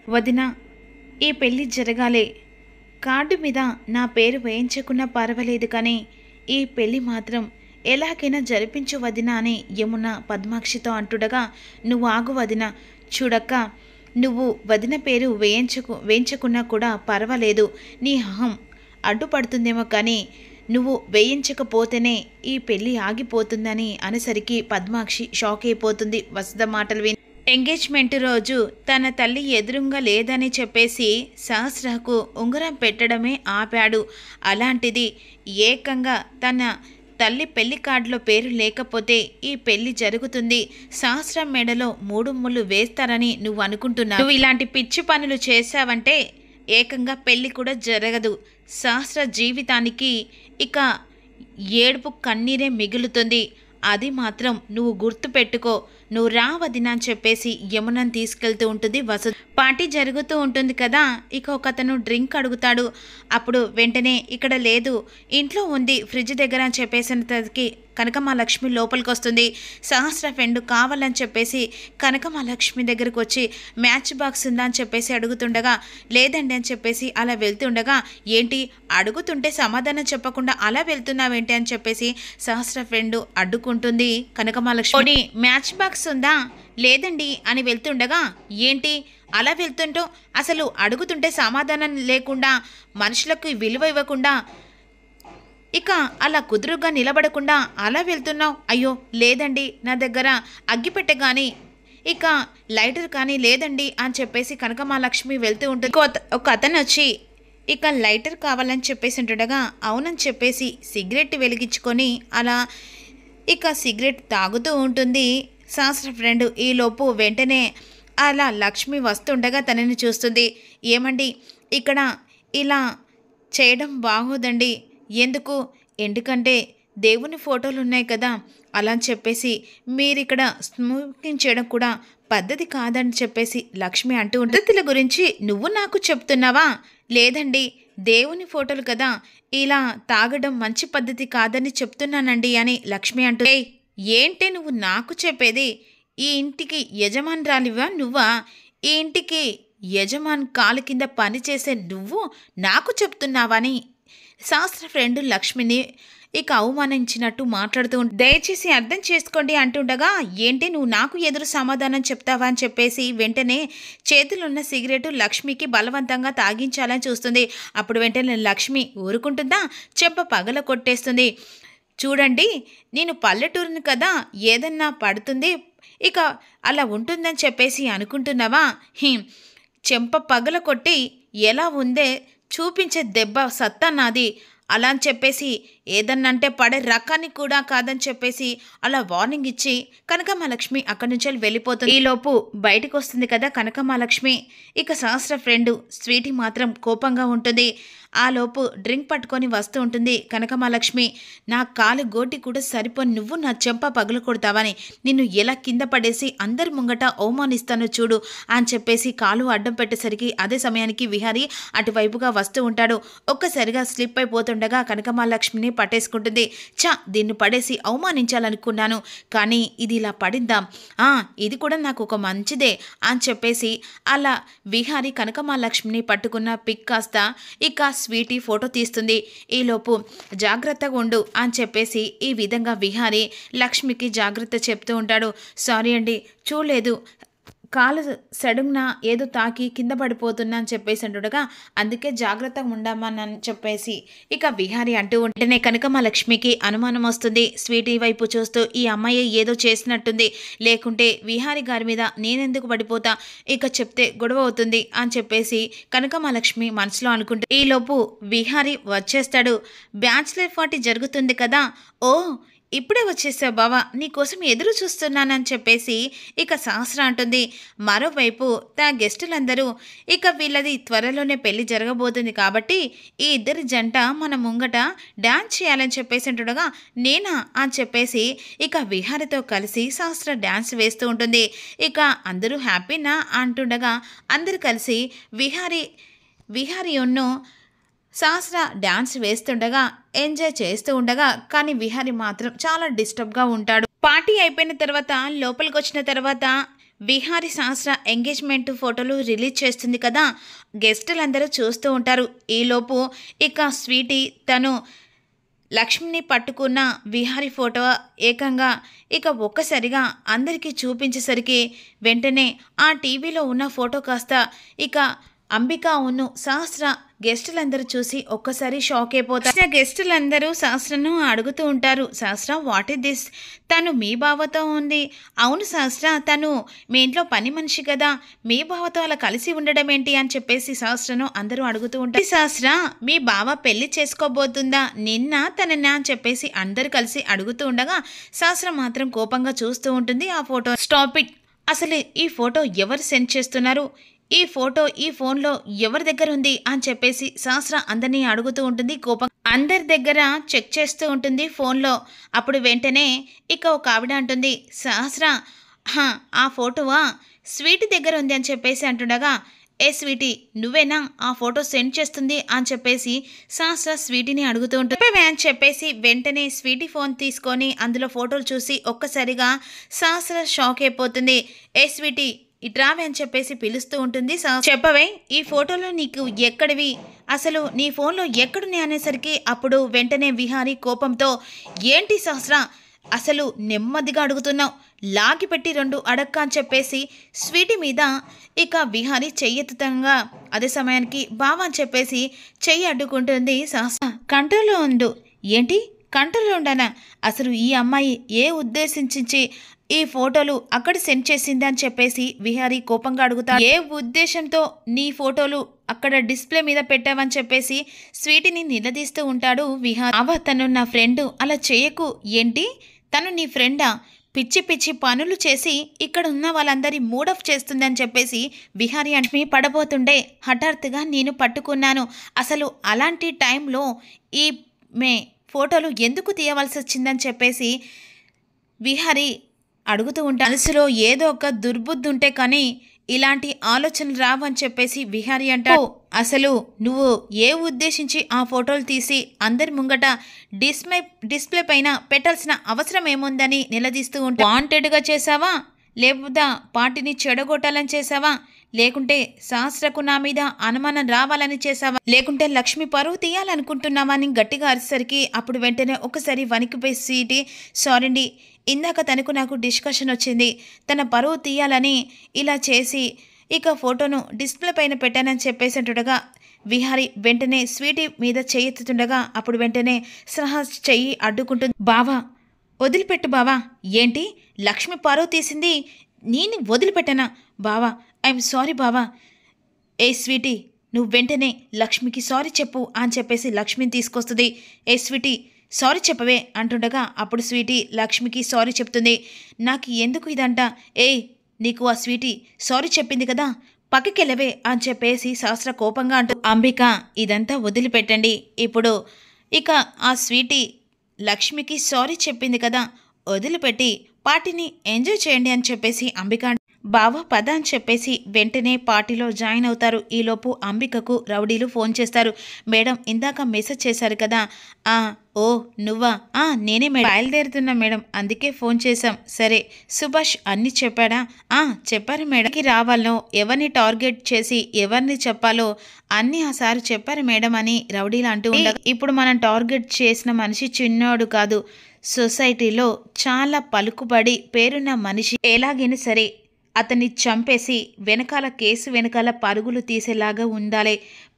వదిన, ఈ పెళ్ళి జరగాలే. కార్డు మీద నా పేరు వేయించకున్నా పర్వాలేదు, కానీ ఈ పెళ్ళి మాత్రం ఎలాగైనా జరిపించు వదిన అని యమున పద్మాక్షితో అంటుండగా, నువ్వు ఆగు వదిన. చూడక్క, నువ్వు వదిన పేరు వేయించకున్నా కూడా పర్వాలేదు, నీ అహం అడ్డుపడుతుందేమో, కానీ నువ్వు వేయించకపోతేనే ఈ పెళ్ళి ఆగిపోతుందని అనేసరికి పద్మాక్షి షాక్ అయిపోతుంది వసుధ మాటలు విని. ఎంగేజ్మెంట్ రోజు తన తల్లి ఎదురుగా లేదని చెప్పేసి సహస్రకు ఉంగరం పెట్టడమే ఆపాడు. అలాంటిది ఏకంగా తన తల్లి పెళ్లి కార్డులో పేరు లేకపోతే ఈ పెళ్లి జరుగుతుంది, సహస్రం మెడలో 3 ముళ్ళు వేస్తారని నువ్వు అనుకుంటున్నావు? నువ్వు ఇలాంటి పిచ్చి పనులు చేశావంటే ఏకంగా పెళ్లి కూడా జరగదు. సహస్ర జీవితానికి ఇక ఏడుపు కన్నీరే మిగులుతుంది. అది మాత్రం నువ్వు గుర్తు పెట్టుకో. నువ్వు రా వదిన అని చెప్పేసి యమునని తీసుకెళ్తూ ఉంటుంది వసుధ. పార్టీ జరుగుతూ ఉంటుంది కదా, ఇక ఒకతను డ్రింక్ అడుగుతాడు. అప్పుడు వెంటనే ఇక్కడ లేదు, ఇంట్లో ఉంది ఫ్రిడ్జ్ దగ్గర అని చెప్పేసినకి కనకమహాలక్ష్మి లోపలికి వస్తుంది. సహస్ర ఫ్రెండ్ కావాలని చెప్పేసి కనకమహాలక్ష్మి దగ్గరకు వచ్చి మ్యాచ్ బాక్స్ ఉందా అని చెప్పేసి అడుగుతుండగా, లేదండి అని చెప్పేసి అలా వెళ్తుండగా, ఏంటి అడుగుతుంటే సమాధానం చెప్పకుండా అలా వెళ్తున్నావేంటి అని చెప్పేసి సహస్ర ఫ్రెండ్ అడ్డుకుంటుంది. కనకమహాలక్ష్మి మ్యాచ్ బాక్స్ ఉందా, లేదండి అని వెళ్తుండగా, ఏంటి అలా వెళ్తుంటో అసలు అడుగుతుంటే సమాధానం లేకుండా మనుషులకు విలువ ఇవ్వకుండా ఇక అలా కుదురుగా నిలబడకుండా అలా వెళ్తున్నావు? అయ్యో లేదండి, నా దగ్గర అగ్గిపెట్టె కానీ ఇక లైటర్ కానీ లేదండి అని చెప్పేసి కనకమహాలక్ష్మి వెళ్తూ ఉంటుంది. ఒక అతను వచ్చి ఇక లైటర్ కావాలని చెప్పేసి ఉంటుండగా, అవునని చెప్పేసి సిగరెట్ వెలిగించుకొని అలా ఇక సిగరెట్ తాగుతూ ఉంటుంది సహస్ర ఫ్రెండ్. ఈలోపు వెంటనే అలా లక్ష్మి వస్తుండగా తనని చూస్తుంది. ఏమండి, ఇక్కడ ఇలా చేయడం బాగోదండి. ఎందుకంటే దేవుని ఫోటోలు ఉన్నాయి కదా, అలా అని చెప్పేసి మీరిక్కడ స్మోకింగ్ చేయడం కూడా పద్ధతి కాదని చెప్పేసి లక్ష్మి అంటూ ఉంటుంది. పద్ధతుల గురించి నువ్వు నాకు చెప్తున్నావా? లేదండి, దేవుని ఫోటోలు కదా, ఇలా తాగడం మంచి పద్ధతి కాదని చెప్తున్నానండి అని లక్ష్మి అంటూ. ఏంటి నువ్వు నాకు చెప్పేది? ఈ ఇంటికి యజమానురాలివా నువ్వా? ఈ ఇంటికి యజమాన్ కాలు కింద పని చేసే నువ్వు నాకు చెప్తున్నావని శాస్త్ర ఫ్రెండ్ లక్ష్మిని ఇక అవమానించినట్టు మాట్లాడుతూ దయచేసి అర్థం చేసుకోండి అంటుండగా, ఏంటి నువ్వు నాకు ఎదురు సమాధానం చెప్తావా అని చెప్పేసి వెంటనే చేతులున్న సిగరెట్ లక్ష్మికి బలవంతంగా తాగించాలని చూస్తుంది. అప్పుడు వెంటనే లక్ష్మి ఊరుకుంటుందా, చెంప పగల కొట్టేస్తుంది. చూడండి, నేను పల్లెటూరుని కదా, ఏదన్నా పడుతుంది ఇక అలా ఉంటుందని చెప్పేసి అనుకుంటున్నావా? చెంప పగల కొట్టి ఎలా ఉందే చూపించే దెబ్బ సత్తా నాది. అలా అని చెప్పేసి ఏదన్నంటే పడే రకాన్ని కూడా కాదని చెప్పేసి అలా వార్నింగ్ ఇచ్చి కనకమహాలక్ష్మి అక్కడి నుంచి వెళ్ళిపోతుంది. ఈలోపు బయటకు వస్తుంది కదా కనకమహాలక్ష్మి. ఇక సహస్ర ఫ్రెండ్ స్వీటీ మాత్రం కోపంగా ఉంటుంది. ఆలోపు డ్రింక్ పట్టుకొని వస్తూ ఉంటుంది కనకమహాలక్ష్మి. నా కాలు గోటి కూడా సరిపోని నువ్వు నా చెంప పగలు కొడతావని, నిన్ను ఎలా కింద పడేసి అందరి ముంగట అవమానిస్తానో చూడు అని చెప్పేసి కాలు అడ్డం పెట్టేసరికి అదే సమయానికి విహారీ అటువైపుగా వస్తూ ఉంటాడు. ఒక్కసారిగా స్లిప్ అయిపోతుండగా కనకమహాలక్ష్మిని పట్టేసుకుంటుంది. దీన్ని పడేసి అవమానించాలనుకున్నాను, కానీ ఇది ఇలా పడిందా, ఇది కూడా నాకు ఒక మంచిదే అని చెప్పేసి అలా విహారీ కనకమహాలక్ష్మిని పట్టుకున్న పిక్ కాస్త ఇక స్వీటీ ఫోటో తీస్తుంది. ఈలోపు జాగ్రత్తగా ఉండు అని చెప్పేసి ఈ విధంగా విహారీ లక్ష్మికి జాగ్రత్త చెప్తూ ఉంటాడు. సారీ అండి, చూడలేదు, కాలు సడన్గా ఏదో తాకి కింద పడిపోతున్నా అని చెప్పేసి అంటుండగా, అందుకే జాగ్రత్తగా ఉండమని చెప్పేసి ఇక విహారీ అంటూ ఉంటేనే కనకమహాలక్ష్మికి అనుమానం వస్తుంది. స్వీటీ వైపు చూస్తూ ఈ అమ్మాయి ఏదో చేసినట్టుంది, లేకుంటే విహారీ గారి మీద నేనెందుకు పడిపోతా, ఇక చెప్తే గొడవ అవుతుంది అని చెప్పేసి కనకమహాలక్ష్మి మనసులో అనుకుంటే ఈలోపు విహారీ వచ్చేస్తాడు. బ్యాచిలర్ పార్టీ జరుగుతుంది కదా, ఓ ఇప్పుడే వచ్చేసావు బావా, నీకోసం ఎదురు చూస్తున్నానని చెప్పేసి ఇక సహస్ర అంటుంది. మరోవైపు తా గెస్టులందరూ ఇక వీళ్ళది త్వరలోనే పెళ్లి జరగబోతుంది కాబట్టి ఈ ఇద్దరి జంట మన ముంగట డ్యాన్స్ చేయాలని చెప్పేసి అంటుండగా, నేనా అని చెప్పేసి ఇక విహారితో కలిసి సహస్ర డ్యాన్స్ వేస్తూ ఉంటుంది. ఇక అందరూ హ్యాపీనా అంటుండగా అందరూ కలిసి విహారీ ఉన్ను సహస్ర డ్యాన్స్ వేస్తుండగా ఎంజాయ్ చేస్తూ ఉండగా, కానీ విహారీ మాత్రం చాలా డిస్టర్బ్గా ఉంటాడు. పార్టీ అయిపోయిన తర్వాత లోపలికి వచ్చిన తర్వాత విహారి సహస్ర ఎంగేజ్మెంట్ ఫోటోలు రిలీజ్ చేస్తుంది కదా, గెస్టులందరూ చూస్తూ ఉంటారు. ఈలోపు ఇక స్వీటీ తను లక్ష్మిని పట్టుకున్న విహారి ఫోటో ఏకంగా ఇక ఒక్కసారిగా అందరికీ చూపించేసరికి వెంటనే ఆ టీవీలో ఉన్న ఫోటో కాస్త ఇక అంబిక ఉన్ను సహస్ర గెస్టులందరూ చూసి ఒక్కసారి షాక్ అయిపోతారు. గెస్టులందరూ సహస్రను అడుగుతూ ఉంటారు, సహస్ర వాట్ ఇస్ దిస్? తను మీ బావతో ఉంది. అవును సహస్ర, తను మీ ఇంట్లో పని మనిషి కదా, మీ బావతో అలా కలిసి ఉండడం ఏంటి అని చెప్పేసి సహస్రను అందరూ అడుగుతూ ఉంటారు. సహస్ర మీ బావ పెళ్లి చేసుకోబోతుందా నిన్న తనన్నా అని చెప్పేసి అందరూ కలిసి అడుగుతూ ఉండగా సహస్ర మాత్రం కోపంగా చూస్తూ ఉంటుంది ఆ ఫోటో. స్టాప్ ఇట్, అసలు ఈ ఫోటో ఎవరు సెండ్ చేస్తున్నారు, ఈ ఫోటో ఈ ఫోన్లో ఎవరి దగ్గర ఉంది అని చెప్పేసి సహస్ర అందరినీ అడుగుతూ ఉంటుంది కోపం. అందరి దగ్గర చెక్ చేస్తూ ఉంటుంది ఫోన్లో. అప్పుడు వెంటనే ఇక ఒక ఆవిడ అంటుంది, సహస్ర ఆ ఫోటోవా స్వీటీ దగ్గర ఉంది అని చెప్పేసి అంటుండగా, ఏ స్వీటీ నువ్వేనా ఆ ఫోటో సెండ్ చేస్తుంది అని చెప్పేసి సహస్ర స్వీటీని అడుగుతూ ఉంటుంది. అని చెప్పేసి వెంటనే స్వీటీ ఫోన్ తీసుకొని అందులో ఫోటోలు చూసి ఒక్కసారిగా సహస్ర షాక్ అయిపోతుంది. ఏ స్వీటీ ఇట్రావే అని చెప్పేసి పిలుస్తూ ఉంటుంది. చెప్పవే ఈ ఫోటోలో నీకు ఎక్కడివి, అసలు నీ ఫోన్లో ఎక్కడున్నాయి అనేసరికి అప్పుడు వెంటనే విహారీ కోపంతో, ఏంటి సహస్ర అసలు నెమ్మదిగా అడుగుతున్నావు, లాగి పెట్టి 2 అడక్క అని చెప్పేసి స్వీటీ మీద ఇక విహారీ చెయ్యెత్తుతంగా అదే సమయానికి బావా అని చెప్పేసి చెయ్యి అడ్డుకుంటుంది. సహస్ర కంట్రోల్లో ఉండు. ఏంటి కంట్రోల్లో ఉండనా? అసలు ఈ అమ్మాయి ఏ ఉద్దేశించి ఈ ఫోటోలు అక్కడ సెండ్ చేసింది అని చెప్పేసి విహారీ కోపంగా అడుగుతాడు. ఏ ఉద్దేశంతో నీ ఫోటోలు అక్కడ డిస్ప్లే మీద పెట్టావని చెప్పేసి స్వీటీని నిలదీస్తూ ఉంటాడు విహారీ. తను నా ఫ్రెండ్, అలా చేయకు. ఏంటి తను నీ ఫ్రెండా? పిచ్చి పిచ్చి పనులు చేసి ఇక్కడ ఉన్న వాళ్ళందరి మూడఫ్ చేస్తుందని చెప్పేసి విహారీ అంటే పడబోతుండే హఠాత్తుగా నేను పట్టుకున్నాను. అసలు అలాంటి టైంలో ఈ ఫోటోలు ఎందుకు తీయవలసి వచ్చిందని చెప్పేసి విహారీ అడుగుతూ ఉంటా. మనసులో ఏదో ఒక దుర్బుద్ధి ఉంటే కానీ ఇలాంటి ఆలోచనలు రావని చెప్పేసి విహారీ అంటాడు. అసలు నువ్వు ఏ ఉద్దేశించి ఆ ఫోటోలు తీసి అందరి ముంగట డిస్ప్లే పైన పెట్టాల్సిన అవసరం ఏముందని నిలదీస్తూ ఉంటా. వాంటెడ్గా చేసావా, లేకపోతే పార్టీని చెడగొట్టాలని చేసావా, లేకుంటే సహస్రకు నా మీద అనుమానం రావాలని చేసావా, లేకుంటే లక్ష్మి పరువు తీయాలనుకుంటున్నావా అని గట్టిగా అరిసరికి అప్పుడు వెంటనే ఒకసారి వణికిపోయి సీటి, సారీ ఇందాక తనకు నాకు డిస్కషన్ వచ్చింది, తన పరువు తీయాలని ఇలా చేసి ఇక ఫోటోను డిస్ప్లే పైన పెట్టానని చెప్పేసి అంటుండగా విహారీ వెంటనే స్వీటీ మీద చెయ్యెత్తుతుండగా అప్పుడు వెంటనే సహస్ చెయ్యి అడ్డుకుంటుంది. బావా వదిలిపెట్టు బావా, ఏంటి లక్ష్మి పరువు తీసింది నేను వదిలిపెట్టనా? బావా ఐఎమ్ సారీ బావా. ఏ స్వీటీ నువ్వు వెంటనే లక్ష్మికి సారీ చెప్పు అని చెప్పేసి లక్ష్మిని తీసుకొస్తుంది. ఏ స్వీటీ సారీ చెప్పవే అంటుండగా అప్పుడు స్వీటీ లక్ష్మికి సారీ చెప్తుంది. నాకు ఎందుకు ఇదంట, నీకు ఆ స్వీటీ సారీ చెప్పింది కదా, పక్కకెళ్ళవే అని చెప్పేసి సహస్ర కోపంగా అంటూ, అంబిక ఇదంతా వదిలిపెట్టండి, ఇప్పుడు ఇక ఆ స్వీటీ లక్ష్మికి సారీ చెప్పింది కదా, వదిలిపెట్టి పార్టీని ఎంజాయ్ చేయండి అని చెప్పేసి అంబిక బావ పద అని చెప్పేసి వెంటనే పార్టీలో జాయిన్ అవుతారు. ఈలోపు అంబికకు రౌడీలు ఫోన్ చేస్తారు. మేడం ఇందాక మెసేజ్ చేశారు కదా, ఓ నువ్వా, నేనే మేడం బయలుదేరుతున్నా మేడం, అందుకే ఫోన్ చేశాం. సరే సుభాష్ అన్నీ చెప్పాడా? చెప్పారు మేడంకి రావాలనో ఎవరిని టార్గెట్ చేసి ఎవరిని చెప్పాలో అన్నీ ఆ సారు చెప్పారు మేడం అని రౌడీలు అంటూ ఉండగా, ఇప్పుడు మనం టార్గెట్ చేసిన మనిషి చిన్నోడు కాదు, సొసైటీలో చాలా పలుకుబడి పేరున్న మనిషి, ఎలాగైనా సరే అతన్ని చంపేసి వెనకాల కేసు వెనకాల పరుగులు తీసేలాగా ఉండాలి,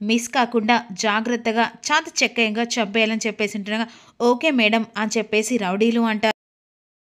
మిస్ కాకుండా జాగ్రత్తగా చాతచక్యంగా చంపేయాలని చెప్పేసి ఉంటున్నాగా, ఓకే మేడం అని చెప్పేసి రౌడీలు అంటారు.